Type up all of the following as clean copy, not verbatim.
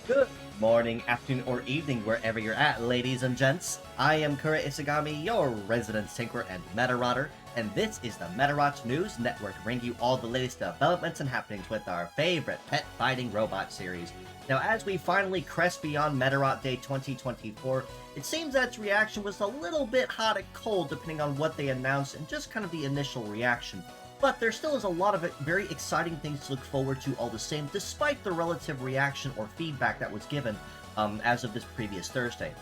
Good morning, afternoon, or evening, wherever you're at, ladies and gents. I am Kurojiri, your resident tinkerer and Medarot, and this is the Medarot News Network, bringing you all the latest developments and happenings with our favorite pet fighting robot series. Now, as we finally crest beyond Medarot Day 2024, it seems that its reaction was a little bit hot and cold depending on what they announced and just kind of the initial reaction. But there still is a lot of very exciting things to look forward to all the same, despite the relative reaction or feedback that was given as of this previous Thursday.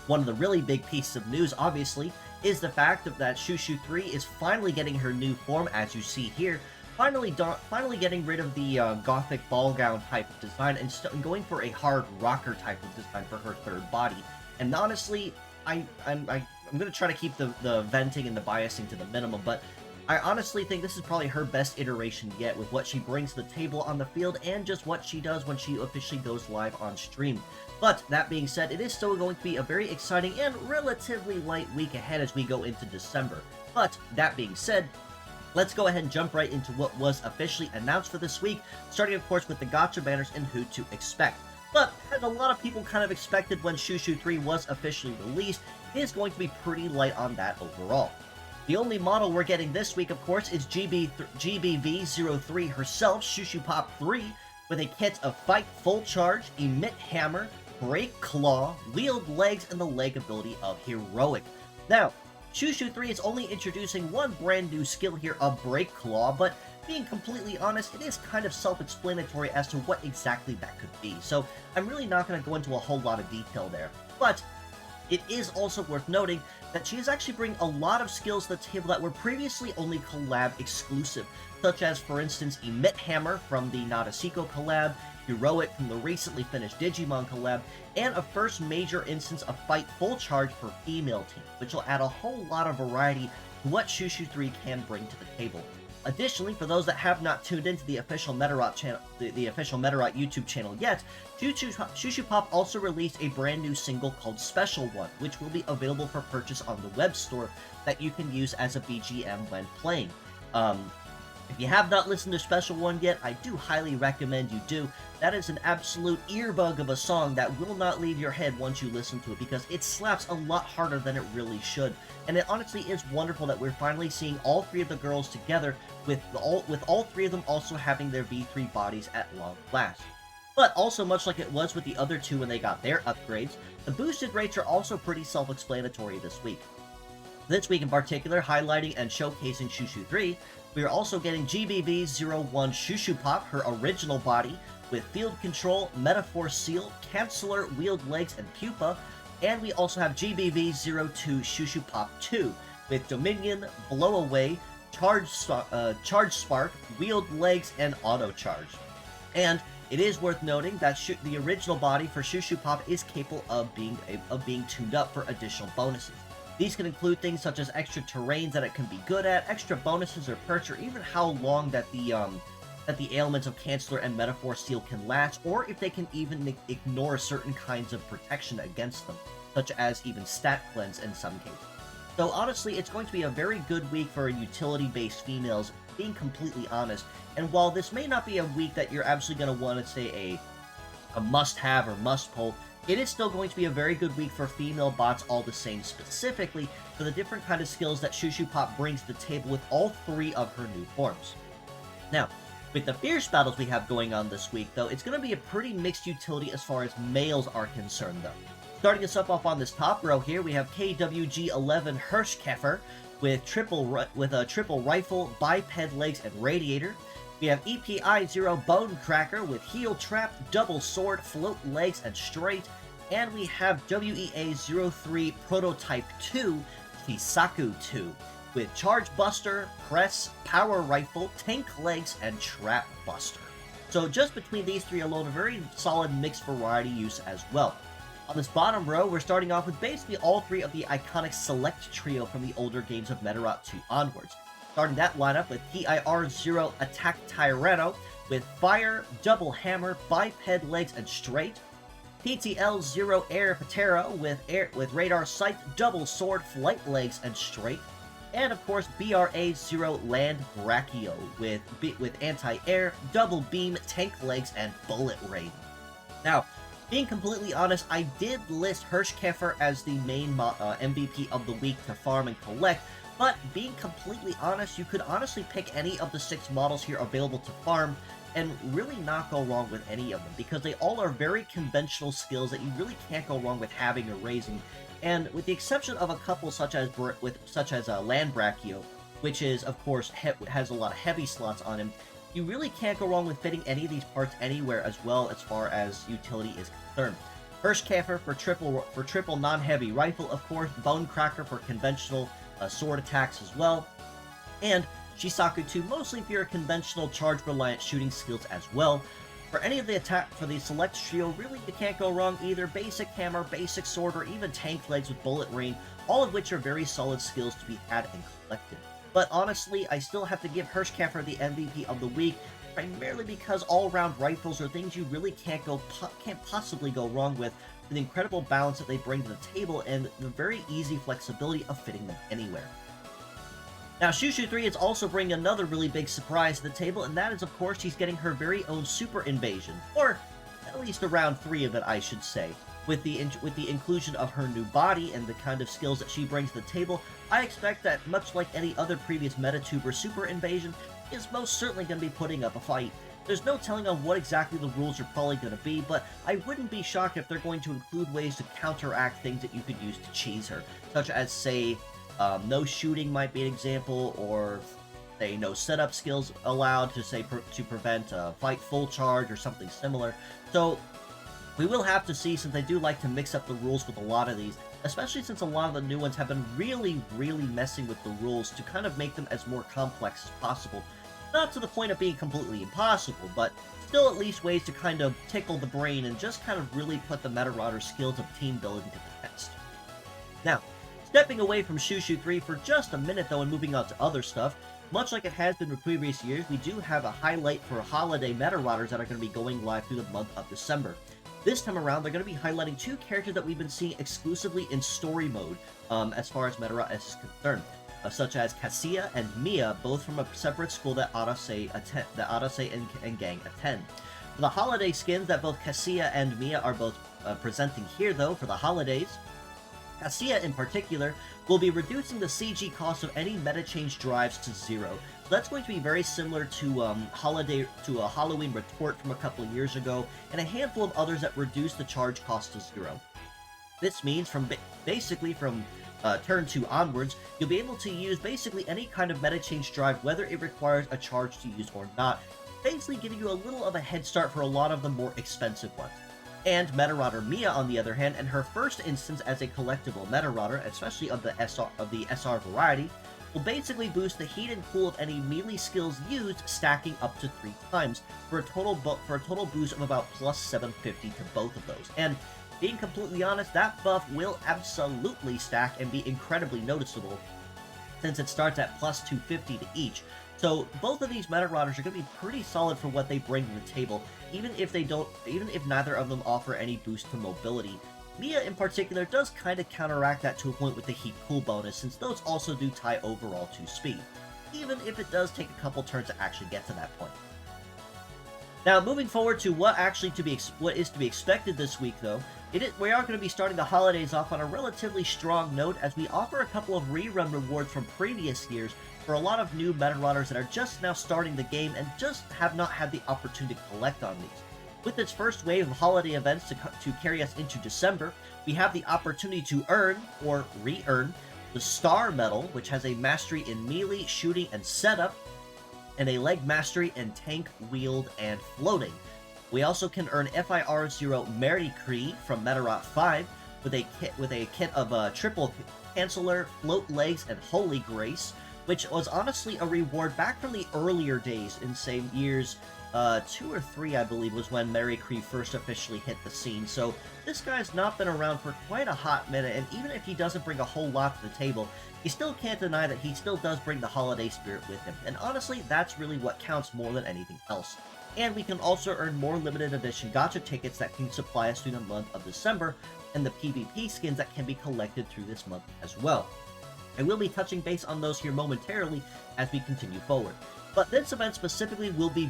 One of the really big pieces of news, obviously, is the fact that SHUSHU 3 is finally getting her new form, as you see here, finally getting rid of the gothic ball gown type of design and going for a hard rocker type of design for her third body. And honestly, I'm going to try to keep the venting and the biasing to the minimum, but I honestly think this is probably her best iteration yet, with what she brings to the table on the field and just what she does when she officially goes live on stream. But that being said, it is still going to be a very exciting and relatively light week ahead as we go into December. But that being said, let's go ahead and jump right into what was officially announced for this week, starting of course with the gacha banners and who to expect. But as a lot of people kind of expected when SHUSHU 3 was officially released, it is going to be pretty light on that overall. The only model we're getting this week, of course, is GBV03 herself, SHUSHU Pop 3, with a kit of Fight Full Charge, Emit Hammer, Break Claw, Wield Legs, and the leg ability of Heroic. Now, SHUSHU 3 is only introducing one brand new skill here of Break Claw, but being completely honest, it is kind of self-explanatory as to what exactly that could be, so I'm really not going to go into a whole lot of detail there. But it is also worth noting that she is actually bringing a lot of skills to the table that were previously only collab exclusive, such as, for instance, Emit Hammer from the Nadeshiko collab, Heroic from the recently finished Digimon collab, and a first major instance of Fight Full Charge for female team, which will add a whole lot of variety to what SHUSHU 3 can bring to the table. Additionally, for those that have not tuned into the official Medarot channel, the official Medarot YouTube channel yet, SHUSHU Pop also released a brand new single called Special One, which will be available for purchase on the web store that you can use as a BGM when playing. If you have not listened to Special One yet, I do highly recommend you do. That is an absolute earbug of a song that will not leave your head once you listen to it, because it slaps a lot harder than it really should. And it honestly is wonderful that we're finally seeing all three of the girls together, with all three of them also having their V3 bodies at long last. But also, much like it was with the other two when they got their upgrades, the boosted rates are also pretty self-explanatory this week. This week in particular, highlighting and showcasing SHUSHU 3, we are also getting GBV01 SHUSHU Pop, her original body, with Field Control, Metaphor Seal, Canceller, Wield Legs, and Pupa, and we also have GBV02 SHUSHU Pop 2, with Dominion, Blow Away, Charge Spark, Wield Legs, and Auto Charge. And it is worth noting that the original body for SHUSHU Pop is capable of being tuned up for additional bonuses. These can include things such as extra terrains that it can be good at, extra bonuses or perks, or even how long that the ailments of Canceller and Metaphor Seal can last, or if they can even ignore certain kinds of protection against them, such as even stat cleanse in some cases. So honestly, it's going to be a very good week for utility-based females, being completely honest, and while this may not be a week that you're absolutely going to want to say a must-have or must-pull, it is still going to be a very good week for female bots all the same, specifically for the different kind of skills that SHUSHU Pop brings to the table with all three of her new forms. Now, with the fierce battles we have going on this week, though, it's going to be a pretty mixed utility as far as males are concerned, though. Starting us up off on this top row here, we have KWG11 Hirschkäfer with a triple rifle, biped legs, and radiator. We have EPI-0 Bone Cracker with Heel Trap, Double Sword, Float Legs, and Straight. And we have WEA-03 Prototype 2, Kisaku 2, with Charge Buster, Press, Power Rifle, Tank Legs, and Trap Buster. So just between these three alone, a very solid mixed variety use as well. On this bottom row, we're starting off with basically all three of the iconic Select Trio from the older games of Medarot 2 onwards. Starting that lineup with TIR-0 Attack Tyranno with Fire, Double Hammer, Biped Legs, and Straight. PTL-0 Air Patera with Radar Sight, Double Sword, Flight Legs, and Straight. And of course, BRA-0 Land Brachio with Anti-Air, Double Beam, Tank Legs, and Bullet Rain. Now, Being completely honest, I did list Hirschkäfer as the main MVP of the week to farm and collect, but being completely honest, you could honestly pick any of the 6 models here available to farm and really not go wrong with any of them, because they all are very conventional skills that you really can't go wrong with having or raising. And with the exception of a couple such as Land Brachio, which is, of course, has a lot of heavy slots on him, you really can't go wrong with fitting any of these parts anywhere as well as far as utility is concerned. Hirschkäfer for triple non-heavy rifle, of course, Bonecracker for conventional sword attacks as well, and Shisaku 2 mostly for your conventional charge-reliant shooting skills as well. For any of the for the select trio, really you can't go wrong either. Basic hammer, basic sword, or even tank legs with bullet rain, all of which are very solid skills to be had and collected. But honestly, I still have to give Hirschkäfer the MVP of the week, primarily because all-round rifles are things you really can't possibly go wrong with the incredible balance that they bring to the table and the very easy flexibility of fitting them anywhere. Now, SHUSHU 3 is also bringing another really big surprise to the table, and that is, of course, she's getting her very own super invasion, or at least around 3 of it, I should say. With the inclusion of her new body and the kind of skills that she brings to the table, I expect that, much like any other previous MetaTuber super invasion, is most certainly going to be putting up a fight. There's no telling on what exactly the rules are probably going to be, but I wouldn't be shocked if they're going to include ways to counteract things that you could use to cheese her, such as, say, no shooting might be an example, or say no setup skills allowed to prevent fight full charge or something similar. So we will have to see, since they do like to mix up the rules with a lot of these, especially since a lot of the new ones have been really messing with the rules to kind of make them as more complex as possible. Not to the point of being completely impossible, but still at least ways to kind of tickle the brain and just kind of really put the Medarot's skills of team building to the test. Now, stepping away from SHUSHU 3 for just a minute though and moving on to other stuff, much like it has been in previous years, we do have a highlight for holiday Medarotters that are going to be going live through the month of December. This time around, they're going to be highlighting 2 characters that we've been seeing exclusively in story mode, as far as Medarot S is concerned, such as Cassia and Mia, both from a separate school that Arase and gang attend. For the holiday skins that both Cassia and Mia are both presenting here, though, for the holidays, Cassia, in particular, will be reducing the CG cost of any meta change drives to 0. So that's going to be very similar to a Halloween retort from a couple of years ago, and a handful of others that reduce the charge cost to 0. This means basically from turn 2 onwards, you'll be able to use basically any kind of meta change drive, whether it requires a charge to use or not, basically giving you a little of a head start for a lot of the more expensive ones. And Medarotter Mia, on the other hand, in her first instance as a collectible Medarotter, especially of the SR variety, will basically boost the heat and cool of any melee skills used, stacking up to 3 times, for a total boost of about plus 750 to both of those. And being completely honest, that buff will absolutely stack and be incredibly noticeable, since it starts at plus 250 to each. So both of these Medarotters are going to be pretty solid for what they bring to the table, even if neither of them offer any boost to mobility. Mia in particular does kind of counteract that to a point with the heat cool bonus, since those also do tie overall to speed, even if it does take a couple turns to actually get to that point. Now, moving forward to what is to be expected this week, though, we are going to be starting the holidays off on a relatively strong note, as we offer a couple of rerun rewards from previous years for a lot of new Medarotters that are just now starting the game and just have not had the opportunity to collect on these. With this first wave of holiday events to carry us into December, we have the opportunity to earn, or re-earn, the Star Medal, which has a mastery in melee, shooting, and setup, and a leg mastery in tank, wield, and floating. We also can earn FIR0 Mary Cree from Medarot 5 with a kit of triple canceller, float legs, and holy grace, which was honestly a reward back from the earlier days in, say, years 2 or 3, I believe, was when Mary Cree first officially hit the scene. So this guy's not been around for quite a hot minute, and even if he doesn't bring a whole lot to the table, you still can't deny that he still does bring the holiday spirit with him. And honestly, that's really what counts more than anything else. And we can also earn more limited edition gacha tickets that can supply us through the month of December, and the PvP skins that can be collected through this month as well. I will be touching base on those here momentarily as we continue forward. But this event specifically will be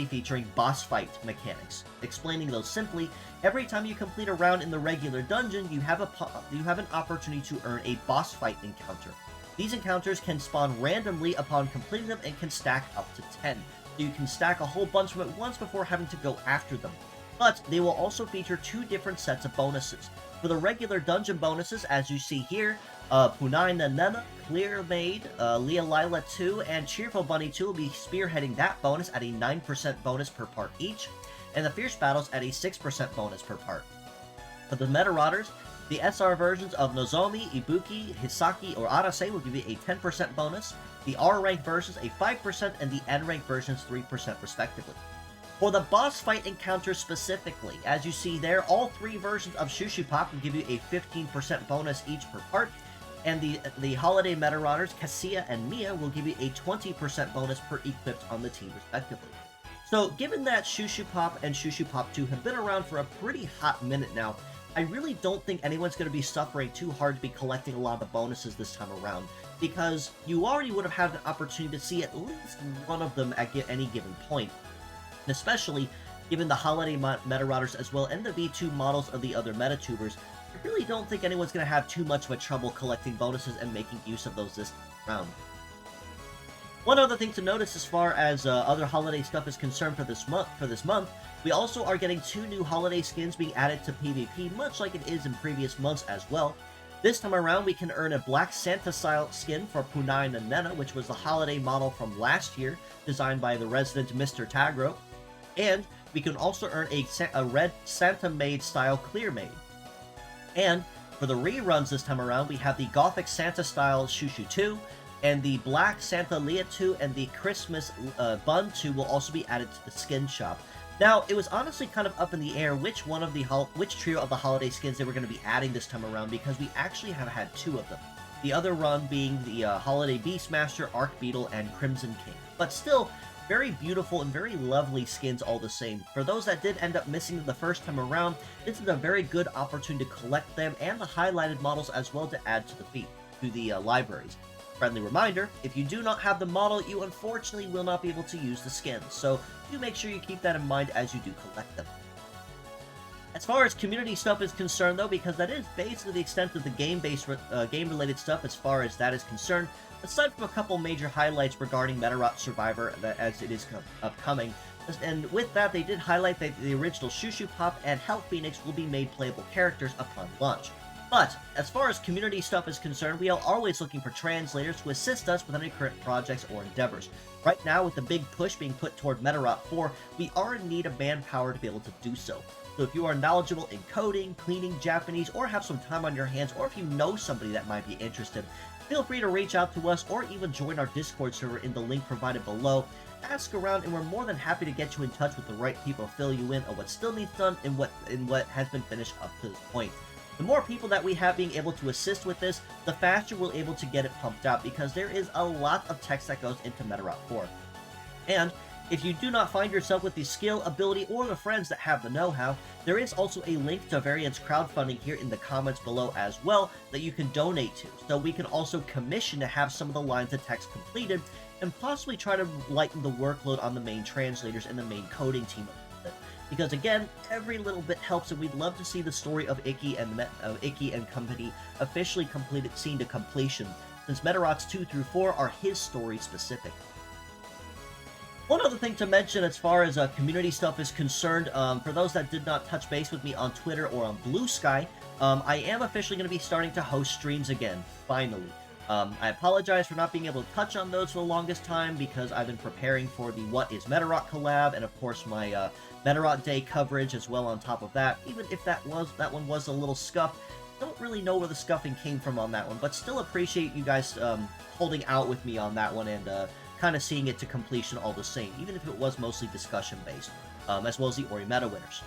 featuring boss fight mechanics. Explaining those simply, every time you complete a round in the regular dungeon, you have an opportunity to earn a boss fight encounter. These encounters can spawn randomly upon completing them and can stack up to 10. So you can stack a whole bunch of them at once before having to go after them. But they will also feature 2 different sets of bonuses. For the regular dungeon bonuses, as you see here, Punai Nana, Clear Maid, Leah Lila 2, and Cheerful Bunny 2 will be spearheading that bonus at a 9% bonus per part each, and the Fierce Battles at a 6% bonus per part. For the Medarotters, the SR versions of Nozomi, Ibuki, Hisaki, or Arase will give you a 10% bonus, the R rank versions a 5%, and the N rank versions 3% respectively. For the boss fight encounters specifically, as you see there, all 3 versions of SHUSHU Pop will give you a 15% bonus each per part, and the Holiday Medarotters, Cassia and Mia, will give you a 20% bonus per equipped on the team respectively. So, given that SHUSHU Pop and SHUSHU Pop 2 have been around for a pretty hot minute now, I really don't think anyone's going to be suffering too hard to be collecting a lot of the bonuses this time around, because you already would have had an opportunity to see at least one of them at any given point. Especially given the Holiday Medarotters as well and the V2 models of the other Metatubers, I really don't think anyone's going to have too much of a trouble collecting bonuses and making use of those this round. One other thing to notice as far as other holiday stuff is concerned for this month, we also are getting 2 new holiday skins being added to PvP, much like it is in previous months as well. This time around, we can earn a Black Santa-style skin for Punai Nanena, which was the holiday model from last year, designed by the resident Mr. Tagro. And we can also earn a red Santa Maid style Clear Maid. And for the reruns this time around, we have the Gothic Santa style SHUSHU 2, and the Black Santa Leah 2 and the Christmas Bun 2 will also be added to the skin shop. Now, it was honestly kind of up in the air which trio of the holiday skins they were going to be adding this time around, because we actually have had 2 of them. The other run being the Holiday Beastmaster, Arc Beetle, and Crimson King. But still, very beautiful and very lovely skins all the same. For those that did end up missing them the first time around, this is a very good opportunity to collect them and the highlighted models as well to add to the libraries. Friendly reminder, if you do not have the model, you unfortunately will not be able to use the skins, so do make sure you keep that in mind as you do collect them. As far as community stuff is concerned though, because that is basically the extent of the game-related stuff as far as that is concerned, aside from a couple major highlights regarding Medarot Survivor as it is upcoming. And with that, they did highlight that the original SHUSHU Pop and Hell Phoenix will be made playable characters upon launch. But, as far as community stuff is concerned, we are always looking for translators to assist us with any current projects or endeavors. Right now, with the big push being put toward Medarot 4, we are in need of manpower to be able to do so. So if you are knowledgeable in coding, cleaning Japanese, or have some time on your hands, or if you know somebody that might be interested, feel free to reach out to us or even join our Discord server in the link provided below. Ask around and we're more than happy to get you in touch with the right people to fill you in on what still needs done and what has been finished up to this point. The more people that we have being able to assist with this, the faster we're able to get it pumped out, because there is a lot of text that goes into Medarot 4. And if you do not find yourself with the skill, ability, or the friends that have the know-how, there is also a link to Variant's crowdfunding here in the comments below as well that you can donate to, so we can also commission to have some of the lines of text completed and possibly try to lighten the workload on the main translators and the main coding team. Because again, every little bit helps, and we'd love to see the story of Ikki and company officially seen to completion, since Medarots 2 through 4 are his story specific. One other thing to mention as far as community stuff is concerned, for those that did not touch base with me on Twitter or on Blue Sky, I am officially going to be starting to host streams again, finally. I apologize for not being able to touch on those for the longest time, because I've been preparing for the What is Medarot collab, and of course my Medarot Day coverage as well on top of that. Even if that one was a little scuffed, don't really know where the scuffing came from on that one, but still appreciate you guys holding out with me on that one and kind of seeing it to completion all the same, even if it was mostly discussion based, as well as the Ori Meta winners.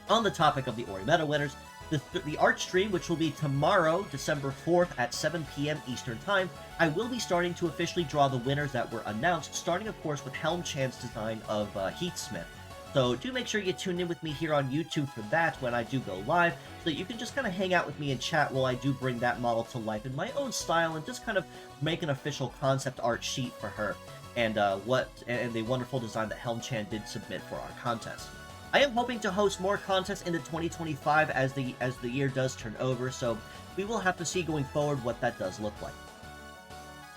On the topic of the Ori Meta winners, the art stream, which will be tomorrow, December 4th at 7 p.m. Eastern Time, I will be starting to officially draw the winners that were announced, starting of course with Helm Chan's design of Heatsmith. So do make sure you tune in with me here on YouTube for that when I do go live, so that you can just kind of hang out with me and chat while I do bring that model to life in my own style and just kind of make an official concept art sheet for her. and the wonderful design that Helm-chan did submit for our contest. I am hoping to host more contests into 2025 as the year does turn over, so we will have to see going forward what that does look like.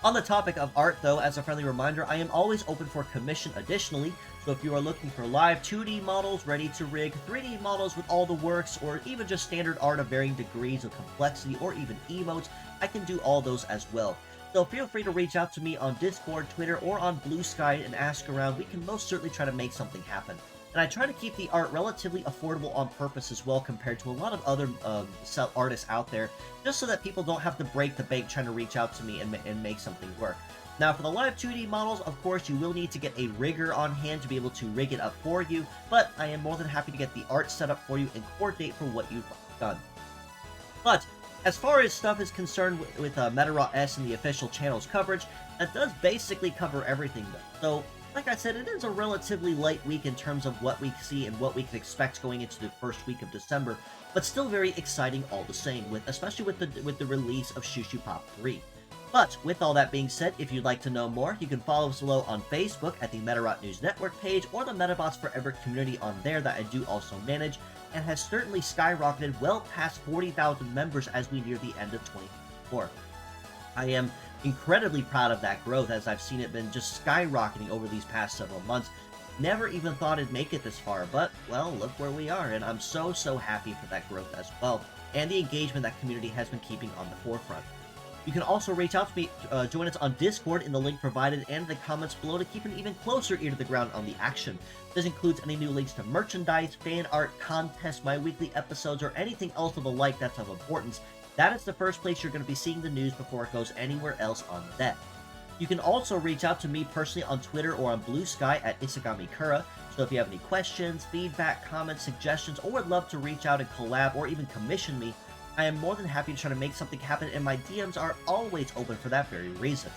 On the topic of art, though, as a friendly reminder, I am always open for commission additionally, so if you are looking for live 2D models ready to rig, 3D models with all the works, or even just standard art of varying degrees of complexity, or even emotes, I can do all those as well. So feel free to reach out to me on Discord, Twitter, or on Blue Sky and ask around. We can most certainly try to make something happen. And I try to keep the art relatively affordable on purpose as well compared to a lot of other artists out there, just so that people don't have to break the bank trying to reach out to me and make something work. Now, for the live 2D models, of course, you will need to get a rigger on hand to be able to rig it up for you, but I am more than happy to get the art set up for you and coordinate for what you've done. But as far as stuff is concerned with Medarot S and the official channel's coverage, that does basically cover everything, though. So, like I said, it is a relatively light week in terms of what we see and what we can expect going into the first week of December, but still very exciting all the same, especially with the release of SHUSHU Pop 3. But with all that being said, if you'd like to know more, you can follow us below on Facebook at the Medarot News Network page or the Metabots Forever community on there that I do also manage, and has certainly skyrocketed well past 40,000 members as we near the end of 2024. I am incredibly proud of that growth, as I've seen it been just skyrocketing over these past several months. Never even thought it'd make it this far, but, well, look where we are, and I'm so happy for that growth as well, and the engagement that community has been keeping on the forefront. You can also reach out to me, join us on Discord in the link provided and in the comments below to keep an even closer ear to the ground on the action. This includes any new links to merchandise, fan art, contests, my weekly episodes, or anything else of the like that's of importance. That is the first place you're going to be seeing the news before it goes anywhere else on that. You can also reach out to me personally on Twitter or on Blue Sky at Isagamikura, so if you have any questions, feedback, comments, suggestions, or would love to reach out and collab or even commission me, I am more than happy to try to make something happen, and my DMs are always open for that very reason.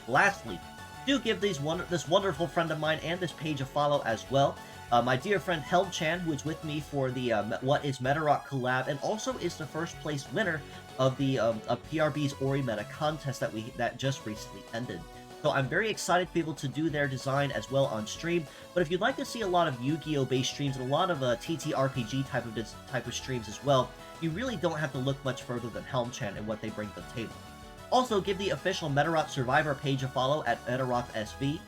Lastly, do give this wonderful friend of mine and this page a follow as well. My dear friend Helm-chan, who is with me for the What is Medarot collab, and also is the first place winner of the PRB's Ori Meta contest that just recently ended. So I'm very excited to be able to do their design as well on stream. But if you'd like to see a lot of Yu-Gi-Oh based streams and a lot of TTRPG type of streams as well, you really don't have to look much further than Helm-chan and what they bring to the table. Also, give the official Medarot Survivor page a follow at Medarot SV.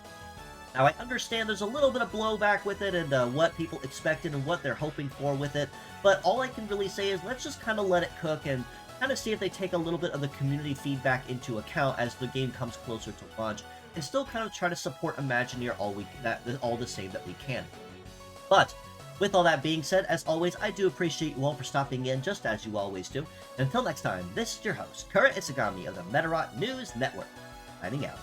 Now, I understand there's a little bit of blowback with it and what people expected and what they're hoping for with it, but all I can really say is let's just kind of let it cook and kind of see if they take a little bit of the community feedback into account as the game comes closer to launch, and still kind of try to support Imagineer all the same that we can. But with all that being said, as always, I do appreciate you all for stopping in, just as you always do. And until next time, this is your host, Kura Isagami of the Medarot News Network, signing out.